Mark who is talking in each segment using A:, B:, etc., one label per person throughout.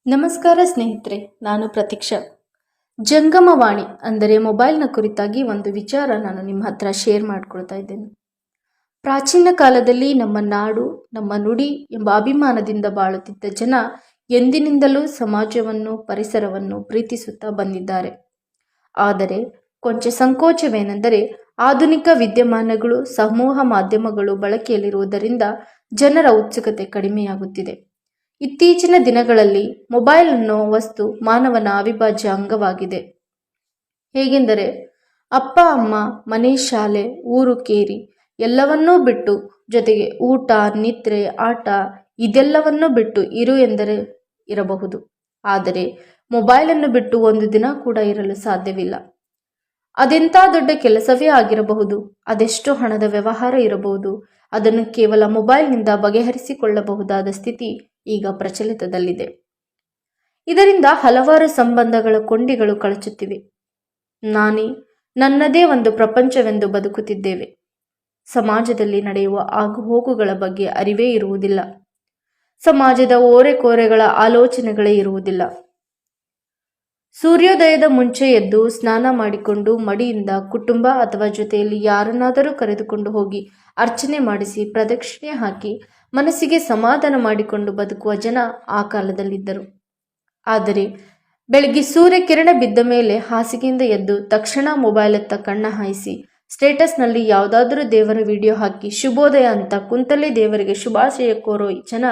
A: ನಮಸ್ಕಾರ ಸ್ನೇಹಿತರೆ, ನಾನು ಪ್ರತೀಕ್ಷಾ. ಜಂಗಮವಾಣಿ ಅಂದರೆ ಮೊಬೈಲ್ನ ಕುರಿತಾಗಿ ಒಂದು ವಿಚಾರ ನಾನು ನಿಮ್ಮ ಹತ್ರ ಶೇರ್ ಮಾಡ್ಕೊಳ್ತಾ ಇದ್ದೇನೆ. ಪ್ರಾಚೀನ ಕಾಲದಲ್ಲಿ ನಮ್ಮ ನಾಡು, ನಮ್ಮ ನುಡಿ ಎಂಬ ಅಭಿಮಾನದಿಂದ ಬಾಳುತ್ತಿದ್ದ ಜನ ಎಂದಿನಿಂದಲೂ ಸಮಾಜವನ್ನು, ಪರಿಸರವನ್ನು ಪ್ರೀತಿಸುತ್ತಾ ಬಂದಿದ್ದಾರೆ. ಆದರೆ ಕೊಂಚ ಸಂಕೋಚವೇನೆಂದರೆ ಆಧುನಿಕ ವಿದ್ಯಮಾನಗಳು, ಸಮೂಹ ಮಾಧ್ಯಮಗಳು ಬಳಕೆಯಲ್ಲಿರುವುದರಿಂದ ಜನರ ಉತ್ಸುಕತೆ ಕಡಿಮೆಯಾಗುತ್ತಿದೆ. ಇತ್ತೀಚಿನ ದಿನಗಳಲ್ಲಿ ಮೊಬೈಲ್ ಅನ್ನೋ ವಸ್ತು ಮಾನವನ ಅವಿಭಾಜ್ಯ ಅಂಗವಾಗಿದೆ. ಹೇಗೆಂದರೆ ಅಪ್ಪ ಅಮ್ಮ, ಮನೆ, ಶಾಲೆ, ಊರು, ಕೇರಿ ಎಲ್ಲವನ್ನೂ ಬಿಟ್ಟು, ಜೊತೆಗೆ ಊಟ, ನಿದ್ರೆ, ಆಟ ಇದೆಲ್ಲವನ್ನೂ ಬಿಟ್ಟು ಇರು ಎಂದರೆ ಇರಬಹುದು. ಆದರೆ ಮೊಬೈಲನ್ನು ಬಿಟ್ಟು ಒಂದು ದಿನ ಕೂಡ ಇರಲು ಸಾಧ್ಯವಿಲ್ಲ. ಅದೆಂಥ ದೊಡ್ಡ ಕೆಲಸವೇ ಆಗಿರಬಹುದು, ಅದೆಷ್ಟು ಹಣದ ವ್ಯವಹಾರ ಇರಬಹುದು, ಅದನ್ನು ಕೇವಲ ಮೊಬೈಲ್ನಿಂದ ಬಗೆಹರಿಸಿಕೊಳ್ಳಬಹುದಾದ ಸ್ಥಿತಿ ಈಗ ಪ್ರಚಲಿತದಲ್ಲಿದೆ. ಇದರಿಂದ ಹಲವಾರು ಸಂಬಂಧಗಳ ಕೊಂಡಿಗಳು ಕಳಚುತ್ತಿವೆ. ನನ್ನದೇ ಒಂದು ಪ್ರಪಂಚವೆಂದು ಬದುಕುತ್ತಿದ್ದೇವೆ. ಸಮಾಜದಲ್ಲಿ ನಡೆಯುವ ಆಗುಹೋಗುಗಳ ಬಗ್ಗೆ ಅರಿವೇ ಇರುವುದಿಲ್ಲ. ಸಮಾಜದ ಓರೆಕೋರೆಗಳ ಆಲೋಚನೆಗಳೇ ಇರುವುದಿಲ್ಲ. ಸೂರ್ಯೋದಯದ ಮುಂಚೆ ಎದ್ದು ಸ್ನಾನ ಮಾಡಿಕೊಂಡು ಮಡಿಯಿಂದ ಕುಟುಂಬ ಅಥವಾ ಜೊತೆಯಲ್ಲಿ ಯಾರನ್ನಾದರೂ ಕರೆದುಕೊಂಡು ಹೋಗಿ ಅರ್ಚನೆ ಮಾಡಿಸಿ ಪ್ರದಕ್ಷಿಣೆ ಹಾಕಿ ಮನಸ್ಸಿಗೆ ಸಮಾಧಾನ ಮಾಡಿಕೊಂಡು ಬದುಕುವ ಜನ ಆ ಕಾಲದಲ್ಲಿದ್ದರು. ಆದರೆ ಬೆಳಗ್ಗೆ ಸೂರ್ಯ ಕಿರಣ ಬಿದ್ದ ಮೇಲೆ ಹಾಸಿಗೆಯಿಂದ ಎದ್ದು ತಕ್ಷಣ ಮೊಬೈಲತ್ತ ಕಣ್ಣ ಹಾಯಿಸಿ ಸ್ಟೇಟಸ್ನಲ್ಲಿ ಯಾವುದಾದ್ರೂ ದೇವರ ವಿಡಿಯೋ ಹಾಕಿ ಶುಭೋದಯ ಅಂತ ಕುಂತಲೇ ದೇವರಿಗೆ ಶುಭಾಶಯ ಕೋರೋ ಜನ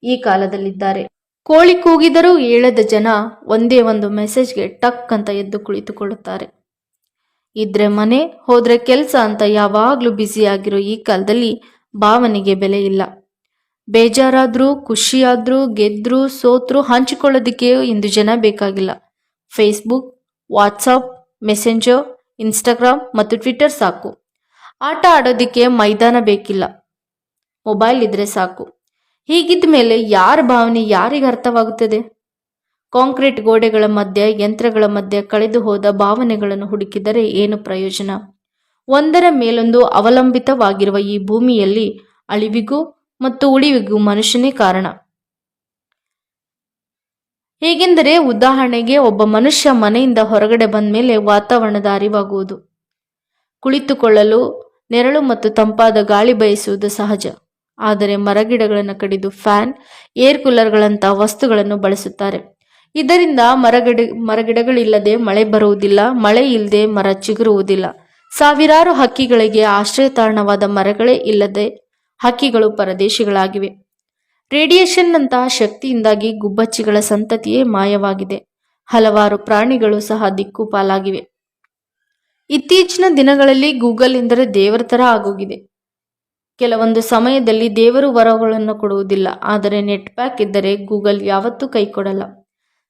A: ಈ ಕಾಲದಲ್ಲಿದ್ದಾರೆ. ಕೋಳಿ ಕೂಗಿದರೂ ಏಳದ ಜನ ಒಂದೇ ಒಂದು ಮೆಸೇಜ್ಗೆ ಟಕ್ ಅಂತ ಎದ್ದು ಕುಳಿತುಕೊಳ್ಳುತ್ತಾರೆ. ಇದ್ರೆ ಮನೆ, ಹೋದ್ರೆ ಕೆಲಸ ಅಂತ ಯಾವಾಗಲೂ ಬ್ಯುಸಿಯಾಗಿರೋ ಈ ಕಾಲದಲ್ಲಿ ಭಾವನೆಗೆ ಬೆಲೆ ಇಲ್ಲ. ಬೇಜಾರಾದ್ರೂ, ಖುಷಿಯಾದ್ರೂ, ಗೆದ್ರೂ, ಸೋತ್ರೂ ಹಂಚಿಕೊಳ್ಳೋದಕ್ಕೆ ಇಂದು ಜನ ಬೇಕಾಗಿಲ್ಲ. ಫೇಸ್ಬುಕ್, ವಾಟ್ಸಪ್, ಮೆಸೆಂಜರ್, ಇನ್ಸ್ಟಾಗ್ರಾಮ್ ಮತ್ತು ಟ್ವಿಟರ್ ಸಾಕು. ಆಟ ಆಡೋದಕ್ಕೆ ಮೈದಾನ ಬೇಕಿಲ್ಲ, ಮೊಬೈಲ್ ಇದ್ರೆ ಸಾಕು. ಹೀಗಿದ್ದ ಮೇಲೆ ಯಾರ ಭಾವನೆ ಯಾರಿಗೆ ಅರ್ಥವಾಗುತ್ತದೆ? ಕಾಂಕ್ರೀಟ್ ಗೋಡೆಗಳ ಮಧ್ಯೆ, ಯಂತ್ರಗಳ ಮಧ್ಯೆ ಕಳೆದು ಹೋದ ಭಾವನೆಗಳನ್ನು ಹುಡುಕಿದರೆ ಏನು ಪ್ರಯೋಜನ? ಒಂದರ ಮೇಲೊಂದು ಅವಲಂಬಿತವಾಗಿರುವ ಈ ಭೂಮಿಯಲ್ಲಿ ಅಳಿವಿಗೂ ಮತ್ತು ಉಳಿವಿಗೂ ಮನುಷ್ಯನೇ ಕಾರಣ. ಹೇಗೆಂದರೆ ಉದಾಹರಣೆಗೆ ಒಬ್ಬ ಮನುಷ್ಯ ಮನೆಯಿಂದ ಹೊರಗಡೆ ಬಂದ ಮೇಲೆ ವಾತಾವರಣದ ಅರಿವಾಗುವುದು. ಕುಳಿತುಕೊಳ್ಳಲು ನೆರಳು ಮತ್ತು ತಂಪಾದ ಗಾಳಿ ಬಯಸುವುದು ಸಹಜ. ಆದರೆ ಮರಗಿಡಗಳನ್ನು ಕಡಿದು ಫ್ಯಾನ್, ಏರ್ ಕೂಲರ್ಗಳಂತಹ ವಸ್ತುಗಳನ್ನು ಬಳಸುತ್ತಾರೆ. ಇದರಿಂದ ಮರಗಿಡಗಳಿಲ್ಲದೆ ಮಳೆ ಬರುವುದಿಲ್ಲ, ಮಳೆ ಇಲ್ಲದೆ ಮರ ಚಿಗುರುವುದಿಲ್ಲ. ಸಾವಿರಾರು ಹಕ್ಕಿಗಳಿಗೆ ಆಶ್ರಯ ತಾಣವಾದ ಮರಗಳೇ ಇಲ್ಲದೆ ಹಕ್ಕಿಗಳು ಪರದೇಶಿಗಳಾಗಿವೆ. ರೇಡಿಯೇಷನ್ನಂತಹ ಶಕ್ತಿಯಿಂದಾಗಿ ಗುಬ್ಬಚ್ಚಿಗಳ ಸಂತತಿಯೇ ಮಾಯವಾಗಿದೆ. ಹಲವಾರು ಪ್ರಾಣಿಗಳು ಸಹ ದಿಕ್ಕುಪಾಲಾಗಿವೆ. ಇತ್ತೀಚಿನ ದಿನಗಳಲ್ಲಿ ಗೂಗಲ್ ಎಂದರೆ ದೇವರ ತರ ಆಗೋಗಿದೆ. ಕೆಲವೊಂದು ಸಮಯದಲ್ಲಿ ದೇವರು ವರಗಳನ್ನು ಕೊಡುವುದಿಲ್ಲ, ಆದರೆ ನೆಟ್ ಪ್ಯಾಕ್ ಇದ್ದರೆ ಗೂಗಲ್ ಯಾವತ್ತೂ ಕೈ ಕೊಡಲ್ಲ.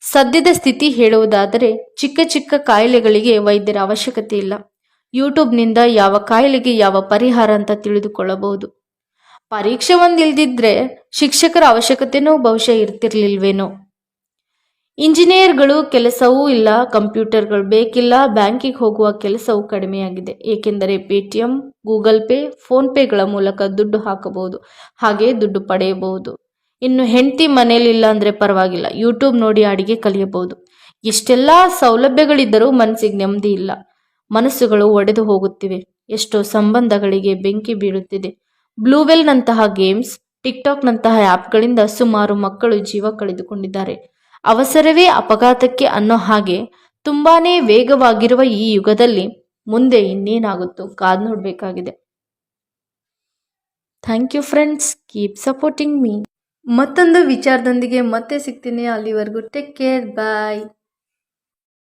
A: ಸದ್ಯದ ಸ್ಥಿತಿ ಹೇಳುವುದಾದರೆ ಚಿಕ್ಕ ಚಿಕ್ಕ ಕಾಯಿಲೆಗಳಿಗೆ ವೈದ್ಯರ ಅವಶ್ಯಕತೆ ಇಲ್ಲ. ಯೂಟ್ಯೂಬ್ನಿಂದ ಯಾವ ಕಾಯಿಲೆಗೆ ಯಾವ ಪರಿಹಾರ ಅಂತ ತಿಳಿದುಕೊಳ್ಳಬಹುದು. ಪರೀಕ್ಷೆ ಇಲ್ದಿದ್ರೆ ಶಿಕ್ಷಕರ ಅವಶ್ಯಕತೆನೂ ಬಹುಶಃ ಇರ್ತಿರ್ಲಿಲ್ವೇನೋ. ಇಂಜಿನಿಯರ್ಗಳು ಕೆಲಸವೂ ಇಲ್ಲ, ಕಂಪ್ಯೂಟರ್ಗಳು ಬೇಕಿಲ್ಲ, ಬ್ಯಾಂಕಿಗೆ ಹೋಗುವ ಕೆಲಸವೂ ಕಡಿಮೆಯಾಗಿದೆ. ಏಕೆಂದರೆ ಪೇಟಿಎಂ, ಗೂಗಲ್ ಪೇ, ಫೋನ್ ಪೇಗಳ ಮೂಲಕ ದುಡ್ಡು ಹಾಕಬಹುದು, ಹಾಗೆ ದುಡ್ಡು ಪಡೆಯಬಹುದು. ಇನ್ನು ಹೆಂಡತಿ ಮನೇಲಿಲ್ಲ ಅಂದ್ರೆ ಪರವಾಗಿಲ್ಲ, ಯೂಟ್ಯೂಬ್ ನೋಡಿ ಅಡಿಗೆ ಕಲಿಯಬಹುದು. ಇಷ್ಟೆಲ್ಲ ಸೌಲಭ್ಯಗಳಿದ್ದರೂ ಮನಸ್ಸಿಗೆ ನೆಮ್ಮದಿ ಇಲ್ಲ. ಮನಸ್ಸುಗಳು ಒಡೆದು ಹೋಗುತ್ತಿವೆ. ಎಷ್ಟೋ ಸಂಬಂಧಗಳಿಗೆ ಬೆಂಕಿ ಬೀಳುತ್ತಿದೆ. ಬ್ಲೂವೆಲ್ನಂತಹ ಗೇಮ್ಸ್, ಟಿಕ್ಟಾಕ್ನಂತಹ ಆ್ಯಪ್ಗಳಿಂದ ಸುಮಾರು ಮಕ್ಕಳು ಜೀವ ಕಳೆದುಕೊಂಡಿದ್ದಾರೆ. ಅವಸರವೇ ಅಪಘಾತಕ್ಕೆ ಅನ್ನೋ ಹಾಗೆ ತುಂಬಾನೇ ವೇಗವಾಗಿರುವ ಈ ಯುಗದಲ್ಲಿ ಮುಂದೆ ಇನ್ನೇನಾಗುತ್ತೋ ಕಾದು ನೋಡಬೇಕಾಗಿದೆ. Thank you friends, keep supporting me. ಮತ್ತೊಂದು ವಿಚಾರದೊಂದಿಗೆ ಮತ್ತೆ ಸಿಗ್ತೀನಿ. ಅಲ್ಲಿವರೆಗೂ ಟೇಕ್ ಕೇರ್, ಬಾಯ್.